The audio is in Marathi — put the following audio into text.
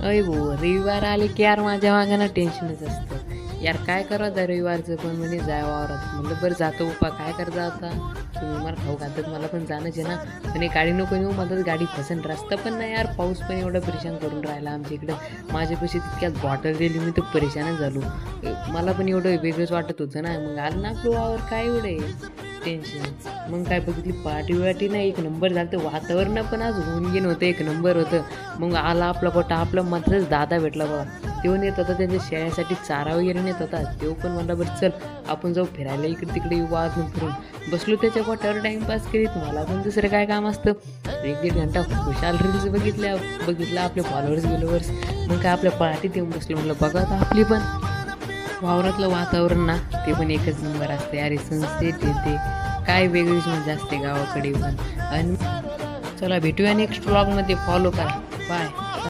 अय भो रविवार आले की यार माझ्या मागानं टेन्शनच असतं यार. काय करा त्या रविवारचं पण म्हणजे जाय वावरात म्हणलं बरं जातो उप्पा काय करता आता. तुम्ही मला खाऊ घालतात मला पण जाणंच आहे ना. पण गाडी नको नेऊ मध्येच गाडी फसन रस्ता पण नाही यार. पाऊस पण एवढा परेशान करून राहिला आमच्या इकडं. माझ्यापाशी तितक्यात बॉटल दिली मी तर परेशानच झालो. मला पण एवढं वेगळंच वाटत होतं ना. मग आलं ना आपलं वावर काय एवढं आहे टेन्शन. मग काय बघितली पार्टी ना एक नंबर झालं. तर वातावरण पण आज होऊन गेलं होतं एक नंबर होतं. मग आला आपला कोटा आपला मध्येच दादा भेटला बाबा. तेव्हा नेत होता त्यांच्या शेळ्यासाठी चारा वगैरे नेत होता. तेव्हा पण म्हणला बरं चल आपण जाऊ फिरायला इकडे तिकडे वाजून फिरून. बसलो त्याच्या कोट्यावर टाईमपास करीत. मला पण दुसरं काय काम असतं. 1-1.5 घंटा खुशाल रील्स बघितलं आपले फॉलोअर्स. मग काय आपल्या पार्टीत येऊन बसलो. म्हटलं बघा आता आपली पण वावरातलं वातावरण ना ते पण एकच नंबर असते अरे. सनसेट येते काय वेगळीच मजा असते गावाकडे पण. आणि चला भेटूया नेक्स्ट व्लॉगमध्ये. फॉलो करा.